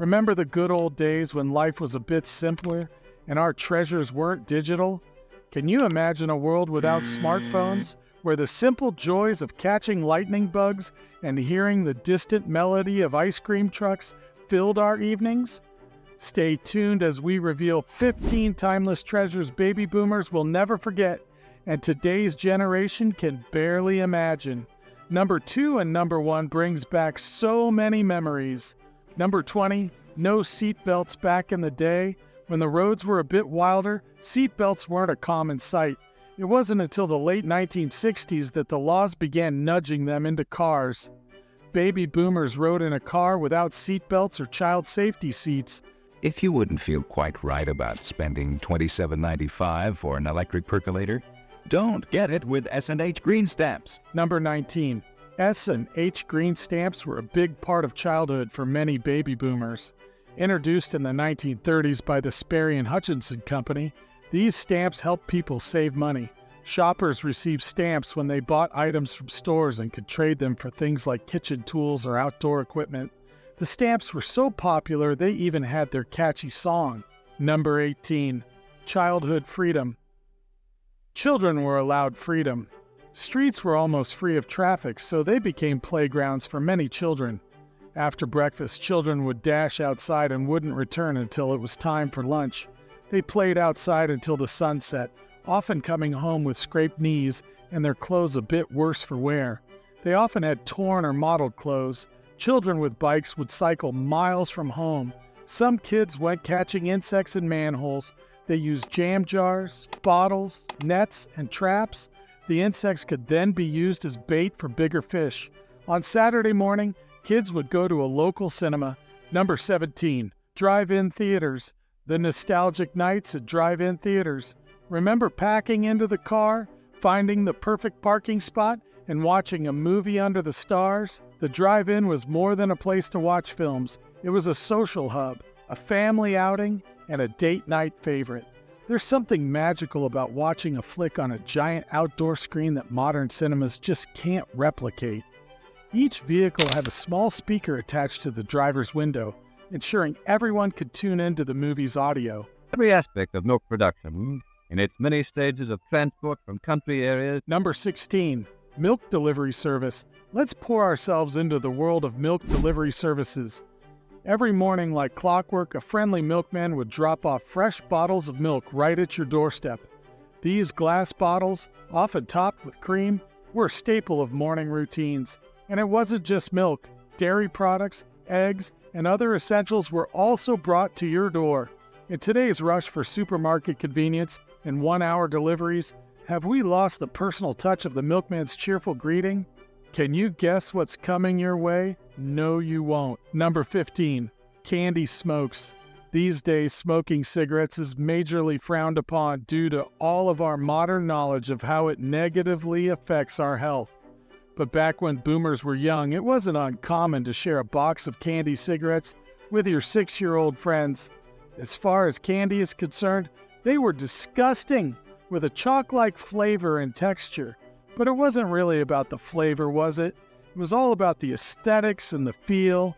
Remember the good old days when life was a bit simpler and our treasures weren't digital? Can you imagine a world without smartphones, where the simple joys of catching lightning bugs and hearing the distant melody of ice cream trucks filled our evenings? Stay tuned as we reveal 15 timeless treasures baby boomers will never forget and today's generation can barely imagine. Number 2 and number 1 brings back so many memories. Number 20, no seatbelts back in the day. When the roads were a bit wilder, seatbelts weren't a common sight. It wasn't until the late 1960s that the laws began nudging them into cars. Baby boomers rode in a car without seatbelts or child safety seats. If you wouldn't feel quite right about spending $27.95 for an electric percolator, don't get it with S&H Green Stamps. Number 19. S&H Green Stamps were a big part of childhood for many baby boomers. Introduced in the 1930s by the Sperry and Hutchinson Company, these stamps helped people save money. Shoppers received stamps when they bought items from stores and could trade them for things like kitchen tools or outdoor equipment. The stamps were so popular they even had their catchy song. Number 18. Childhood freedom. Children were allowed freedom. Streets were almost free of traffic, so they became playgrounds for many children. After breakfast, children would dash outside and wouldn't return until it was time for lunch. They played outside until the sun set, often coming home with scraped knees and their clothes a bit worse for wear. They often had torn or mottled clothes. Children with bikes would cycle miles from home. Some kids went catching insects in manholes. They used jam jars, bottles, nets, and traps. The insects could then be used as bait for bigger fish. On Saturday morning, kids would go to a local cinema. Number 17. Drive-in theaters. The nostalgic nights at drive-in theaters. Remember packing into the car, finding the perfect parking spot, and watching a movie under the stars? The drive-in was more than a place to watch films. It was a social hub, a family outing, and a date night favorite. There's something magical about watching a flick on a giant outdoor screen that modern cinemas just can't replicate. Each vehicle had a small speaker attached to the driver's window, ensuring everyone could tune into the movie's audio. Every aspect of milk production, in its many stages of transport from country areas. Number 16. Milk delivery service. Let's pour ourselves into the world of milk delivery services. Every morning, like clockwork, a friendly milkman would drop off fresh bottles of milk right at your doorstep. These glass bottles, often topped with cream, were a staple of morning routines. And it wasn't just milk. Dairy products, eggs, and other essentials were also brought to your door. In today's rush for supermarket convenience and one-hour deliveries, have we lost the personal touch of the milkman's cheerful greeting? Can you guess what's coming your way? No, you won't. Number 15. Candy smokes. These days, smoking cigarettes is majorly frowned upon due to all of our modern knowledge of how it negatively affects our health. But back when boomers were young, it wasn't uncommon to share a box of candy cigarettes with your 6-year-old friends. As far as candy is concerned, they were disgusting, with a chalk-like flavor and texture. But it wasn't really about the flavor, was it? It was all about the aesthetics and the feel.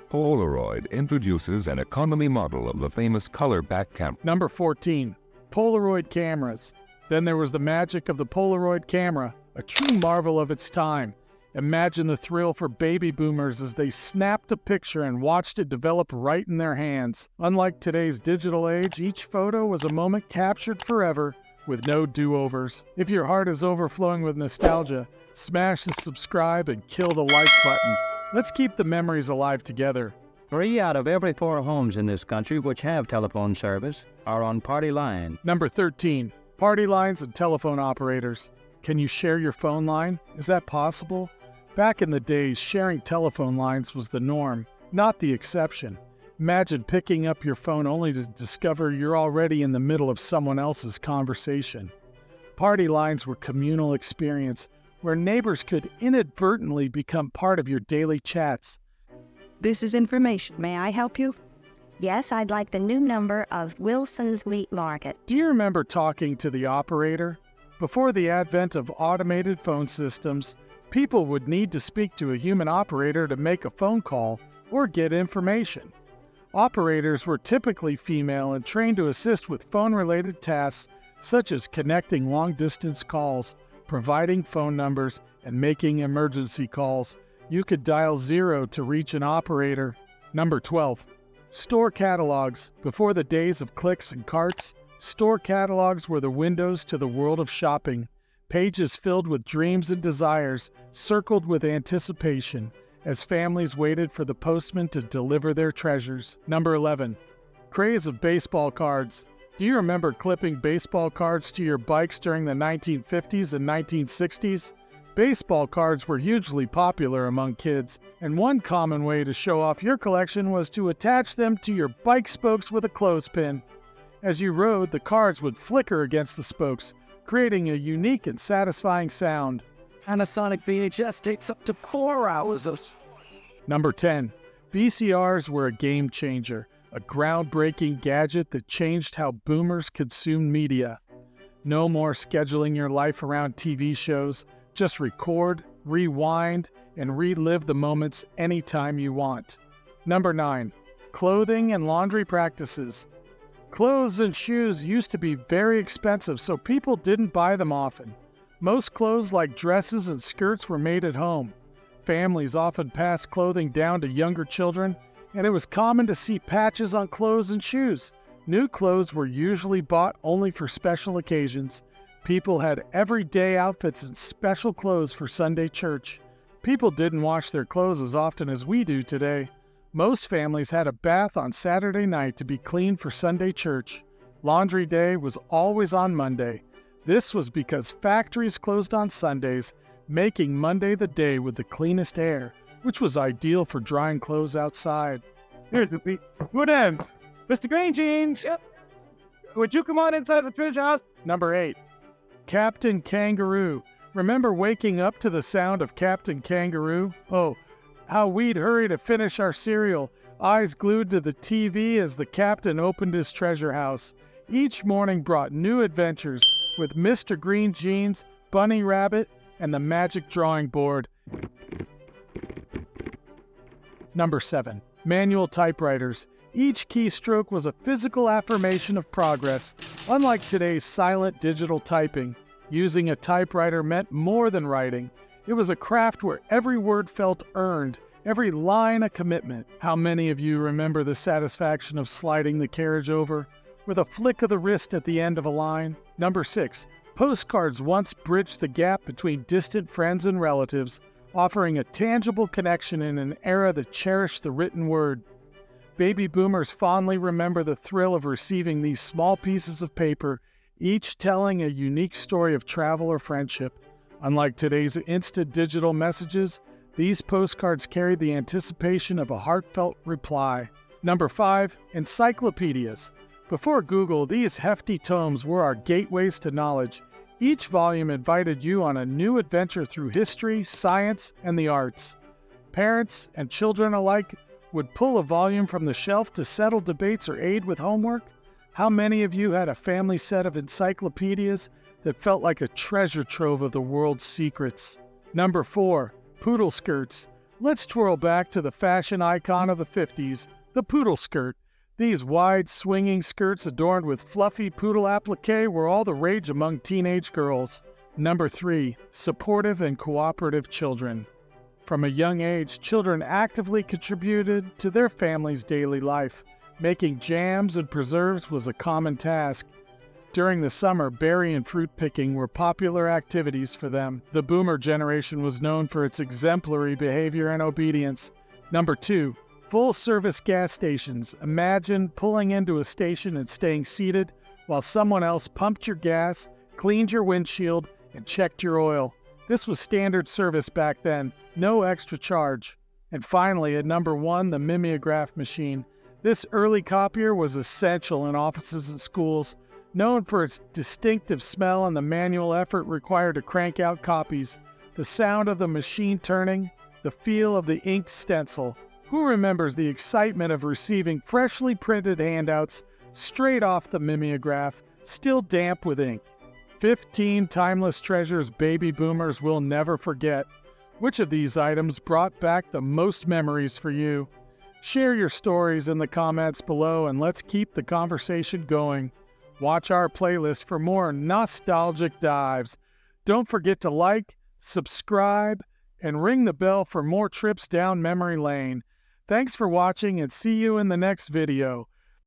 Polaroid introduces an economy model of the famous color back camera. Number 14. Polaroid cameras. Then there was the magic of the Polaroid camera, a true marvel of its time. Imagine the thrill for baby boomers as they snapped a picture and watched it develop right in their hands. Unlike today's digital age, each photo was a moment captured forever with no do-overs. If your heart is overflowing with nostalgia, smash the subscribe and kill the like button. Let's keep the memories alive together. 3 out of every 4 homes in this country which have telephone service are on party line. Number 13. Party lines and telephone operators. Can you share your phone line? Is that possible? Back in the days, sharing telephone lines was the norm, not the exception. Imagine picking up your phone only to discover you're already in the middle of someone else's conversation. Party lines were communal experience where neighbors could inadvertently become part of your daily chats. This is information. May I help you? Yes, I'd like the new number of Wilson's Meat Market. Do you remember talking to the operator? Before the advent of automated phone systems, people would need to speak to a human operator to make a phone call or get information. Operators were typically female and trained to assist with phone-related tasks such as connecting long-distance calls, providing phone numbers, and making emergency calls. You could dial 0 to reach an operator. Number 12. Store catalogs. Before the days of clicks and carts, store catalogs were the windows to the world of shopping. Pages filled with dreams and desires, circled with anticipation, as families waited for the postman to deliver their treasures. Number 11. Craze of baseball cards. Do you remember clipping baseball cards to your bikes during the 1950s and 1960s? Baseball cards were hugely popular among kids, and one common way to show off your collection was to attach them to your bike spokes with a clothespin. As you rode, the cards would flicker against the spokes, creating a unique and satisfying sound. Panasonic VHS takes up to 4 hours of... Number 10. VCRs were a game changer, a groundbreaking gadget that changed how boomers consumed media. No more scheduling your life around TV shows. Just record, rewind, and relive the moments anytime you want. Number 9. Clothing and laundry practices. Clothes and shoes used to be very expensive, so people didn't buy them often. Most clothes like dresses and skirts were made at home. Families often passed clothing down to younger children, and it was common to see patches on clothes and shoes. New clothes were usually bought only for special occasions. People had everyday outfits and special clothes for Sunday church. People didn't wash their clothes as often as we do today. Most families had a bath on Saturday night to be clean for Sunday church. Laundry day was always on Monday. This was because factories closed on Sundays, making Monday the day with the cleanest air, which was ideal for drying clothes outside. Here's the beat. Good end. Mr. Green Jeans, yep. Would you come on inside the treasure house? Number 8. Captain Kangaroo. Remember waking up to the sound of Captain Kangaroo? Oh, how we'd hurry to finish our cereal, eyes glued to the TV as the captain opened his treasure house. Each morning brought new adventures with Mr. Green Jeans, Bunny Rabbit, and the magic drawing board. Number 7. Manual typewriters. Each keystroke was a physical affirmation of progress. Unlike today's silent digital typing, using a typewriter meant more than writing. It was a craft where every word felt earned, every line a commitment. How many of you remember the satisfaction of sliding the carriage over with a flick of the wrist at the end of a line? Number 6. Postcards once bridged the gap between distant friends and relatives, offering a tangible connection in an era that cherished the written word. Baby boomers fondly remember the thrill of receiving these small pieces of paper, each telling a unique story of travel or friendship. Unlike today's instant digital messages, these postcards carried the anticipation of a heartfelt reply. Number 5. Encyclopedias. Before Google, these hefty tomes were our gateways to knowledge. Each volume invited you on a new adventure through history, science, and the arts. Parents and children alike would pull a volume from the shelf to settle debates or aid with homework. How many of you had a family set of encyclopedias that felt like a treasure trove of the world's secrets? Number 4. Poodle Skirts. Let's twirl back to the fashion icon of the 50s, the poodle skirt. These wide, swinging skirts adorned with fluffy poodle applique were all the rage among teenage girls. Number 3. Supportive and cooperative children. From a young age, children actively contributed to their family's daily life. Making jams and preserves was a common task. During the summer, berry and fruit picking were popular activities for them. The boomer generation was known for its exemplary behavior and obedience. Number 2. Full-service gas stations. Imagine pulling into a station and staying seated while someone else pumped your gas, cleaned your windshield, and checked your oil. This was standard service back then, no extra charge. And finally, at number 1, the Mimeograph Machine. This early copier was essential in offices and schools, known for its distinctive smell and the manual effort required to crank out copies. The sound of the machine turning, the feel of the inked stencil. Who remembers the excitement of receiving freshly printed handouts straight off the mimeograph, still damp with ink? 15 timeless treasures baby boomers will never forget. Which of these items brought back the most memories for you? Share your stories in the comments below and let's keep the conversation going. Watch our playlist for more nostalgic dives. Don't forget to like, subscribe, and ring the bell for more trips down memory lane. Thanks for watching and see you in the next video.